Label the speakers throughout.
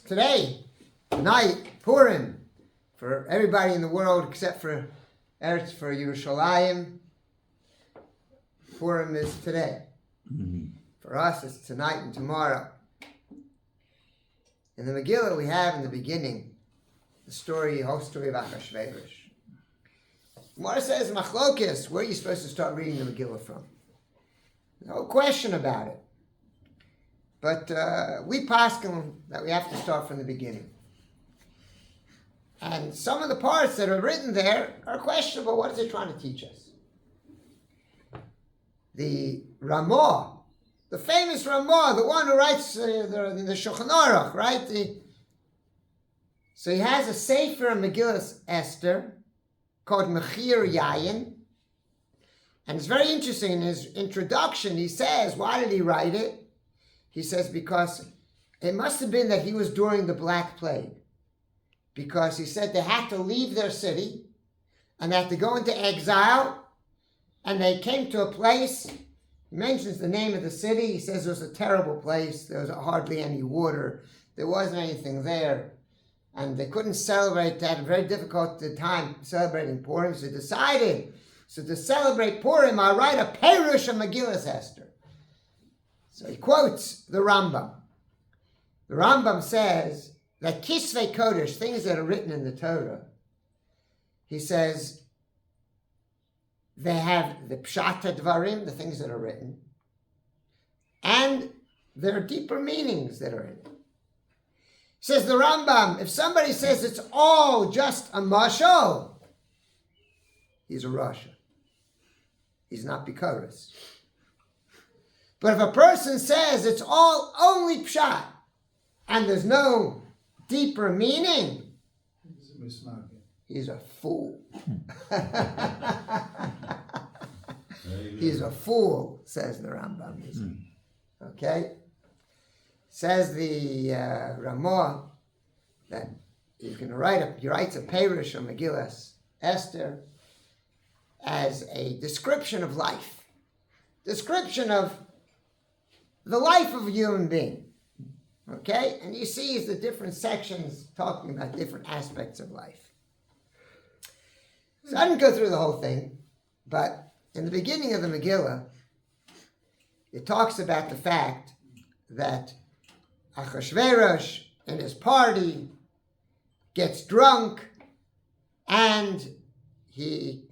Speaker 1: tonight, Purim, for everybody in the world except for Yerushalayim. Purim is today. Mm-hmm. For us, it's tonight and tomorrow. In the Megillah, we have in the beginning the whole story of Achashverosh. Gemara says, Machlokes, where are you supposed to start reading the Megillah from? No question about it. But we paskin that we have to start from the beginning. And some of the parts that are written there are questionable. What is it trying to teach us? The Ramah, the famous Ramah, the one who writes the Shulchan Aruch, right? So he has a Sefer in Megillah Esther called Mechir Yayin. And it's very interesting. In his introduction, he says, why did he write it? He says, because it must have been that he was during the Black Plague. Because he said they had to leave their city and they had to go into exile. And they came to a place, he mentions the name of the city. He says it was a terrible place. There was hardly any water. There wasn't anything there. And they couldn't celebrate. They had a very difficult time celebrating Purim. So they decided, to celebrate Purim, I'll write a Perush of Megillah Esther. So he quotes the Rambam. The Rambam says that Kisvei Kodesh, things that are written in the Torah, he says they have the Pshata Dvarim, the things that are written, and there are deeper meanings that are in it. Says the Rambam, if somebody says it's all just a mashal, he's a Rasha. He's not Bikaris. But if a person says it's all only pshat, and there's no deeper meaning, he's a fool. He's a fool, says the Rambam. Okay? Says the Ramah that he writes a Perush of Megillah Esther as a description of life. Description of the life of a human being. Okay? And you see the different sections talking about different aspects of life. So I didn't go through the whole thing, but in the beginning of the Megillah, it talks about the fact that Achashverosh in his party gets drunk and he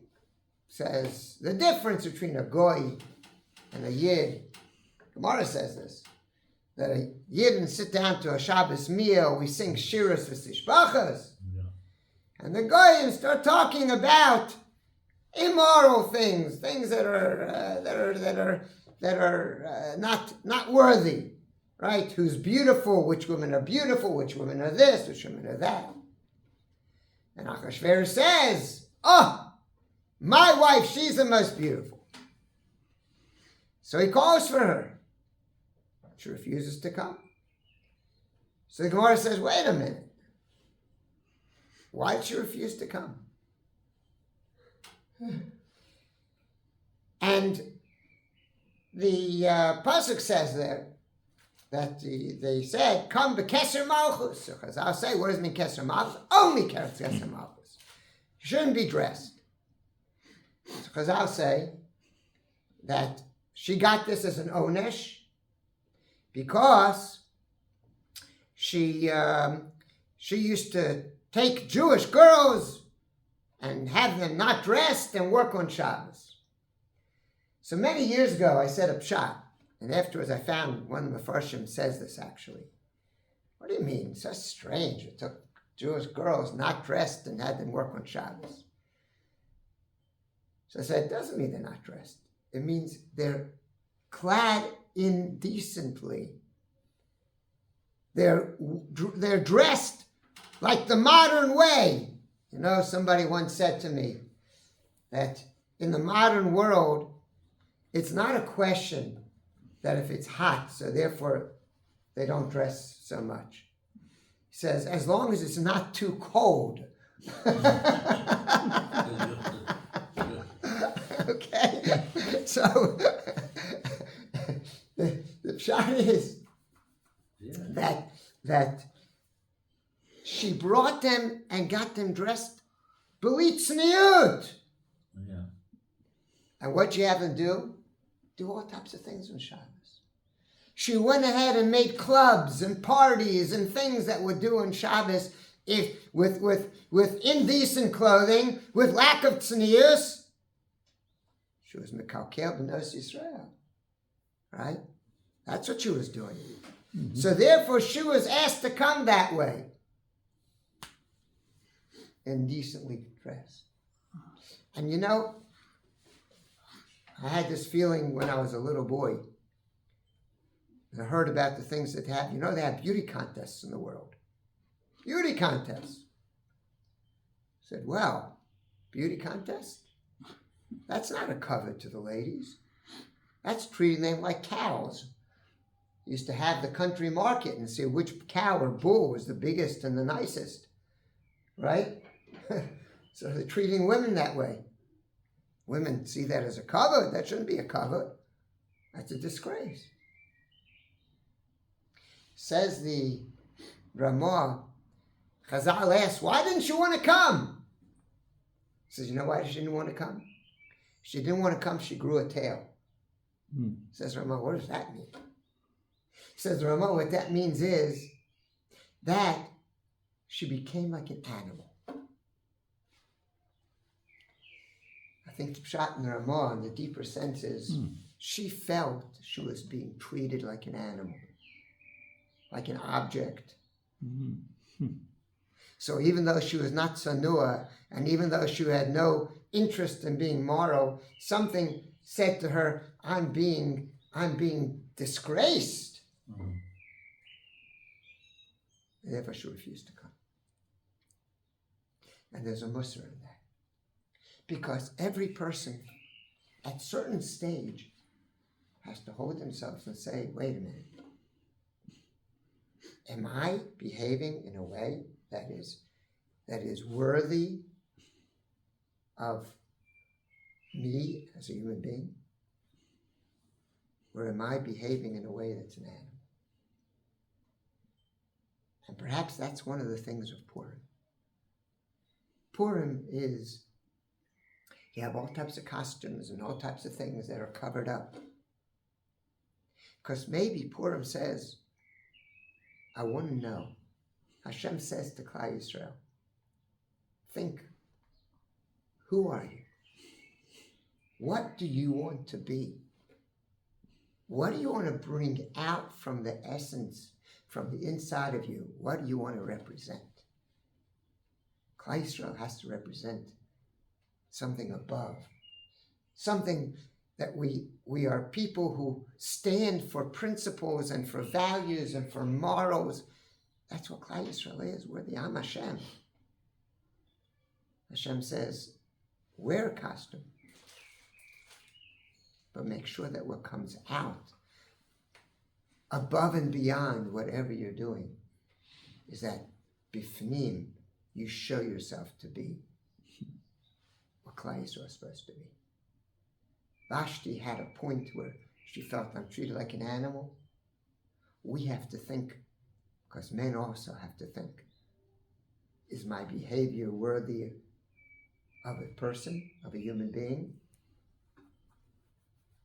Speaker 1: says the difference between a goy and a yid. Gemara says this, that a yid sit down to a Shabbos meal, we sing shiras v'tishbachas, and the goyim start talking about immoral things that are not worthy. Right? Who's beautiful, which women are beautiful, which women are this, which women are that. And Achashverosh says, my wife, she's the most beautiful. So he calls for her. She refuses to come. So the Gemara says, wait a minute. Why did she refuse to come? And the pasuk says there, that they said, come b'keser malchus. So Chazal say, what does it mean keser malchus? Only keser malchus. You shouldn't be dressed. So Chazal say that she got this as an onesh because she used to take Jewish girls and have them not dressed and work on Shabbos. So many years ago, I said a pshat. And afterwards I found one of the Mefarshim says this actually. What do you mean? It's so strange. It took Jewish girls not dressed and had them work on Shabbos. So I said, it doesn't mean they're not dressed. It means they're clad indecently. They're dressed like the modern way. You know, somebody once said to me that in the modern world, it's not a question that if it's hot, so therefore they don't dress so much. He says, as long as it's not too cold. Okay? So, the pshat is that she brought them and got them dressed b'litzniut.
Speaker 2: Yeah.
Speaker 1: And what you have them do all types of things on Shabbos. She went ahead and made clubs and parties and things that would do on Shabbos with indecent clothing, with lack of tznius. She was mekalkel b'nos Yisrael, right? That's what she was doing. Mm-hmm. So therefore, she was asked to come that way, indecently dressed. And you know, I had this feeling when I was a little boy. And I heard about the things that have, you know, they have beauty contests in the world. Beauty contests. I said, well, beauty contest? That's not a covet to the ladies. That's treating them like cows. Used to have the country market and see which cow or bull was the biggest and the nicest. Right? So they're treating women that way. Women see that as a covet. That shouldn't be a covet. That's a disgrace. Says the Ramah, Chazal asks, why didn't you want to come? He says, you know why she didn't want to come? She didn't want to come, she grew a tail. Says Ramah, what does that mean? Says Ramah, what that means is that she became like an animal. I think the pshat in the Ramah, in the deeper sense is, she felt she was being treated like an animal, like an object. So even though she was not sanua, and even though she had no interest in being moral, something said to her, I'm being disgraced. And therefore she refused to come. And there's a musar in that. Because every person at a certain stage has to hold themselves and say, wait a minute. Am I behaving in a way that is worthy of me as a human being? Or am I behaving in a way that's an animal? And perhaps that's one of the things of Purim. Purim is, you have all types of costumes and all types of things that are covered up. Because maybe Purim says, I want to know. Hashem says to Klal Yisrael, think, who are you? What do you want to be? What do you want to bring out from the essence, from the inside of you? What do you want to represent? Klal Yisrael has to represent something above, something that we are people who stand for principles and for values and for morals. That's what Klal Yisrael is. We're the Am Hashem. Hashem says, wear a costume, but make sure that what comes out above and beyond whatever you're doing is that bifnim, you show yourself to be what Klal Yisrael is supposed to be. Vashti had a point where she felt, I'm treated like an animal. We have to think, because men also have to think, is my behavior worthy of a person, of a human being?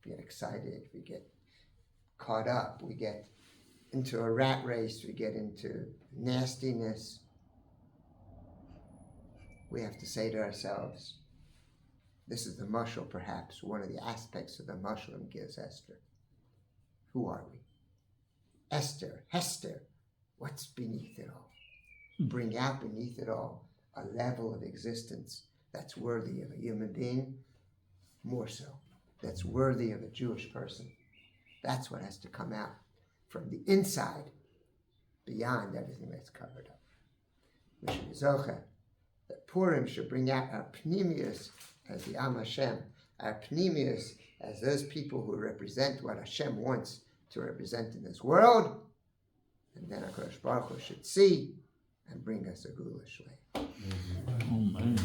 Speaker 1: We get excited, we get caught up, we get into a rat race, we get into nastiness. We have to say to ourselves, this is the mashal, perhaps, one of the aspects of the mashal in Megillas Esther. Who are we? Esther, Hester, what's beneath it all? Bring out beneath it all a level of existence that's worthy of a human being, more so, that's worthy of a Jewish person. That's what has to come out from the inside, beyond everything that's covered up. We should be zocheh that Purim should bring out our pnimius as the Am Hashem, our pnimius as those people who represent what Hashem wants to represent in this world, and then HaKadosh Baruch Hu should see and bring us a Gula Shlei.
Speaker 2: Amen.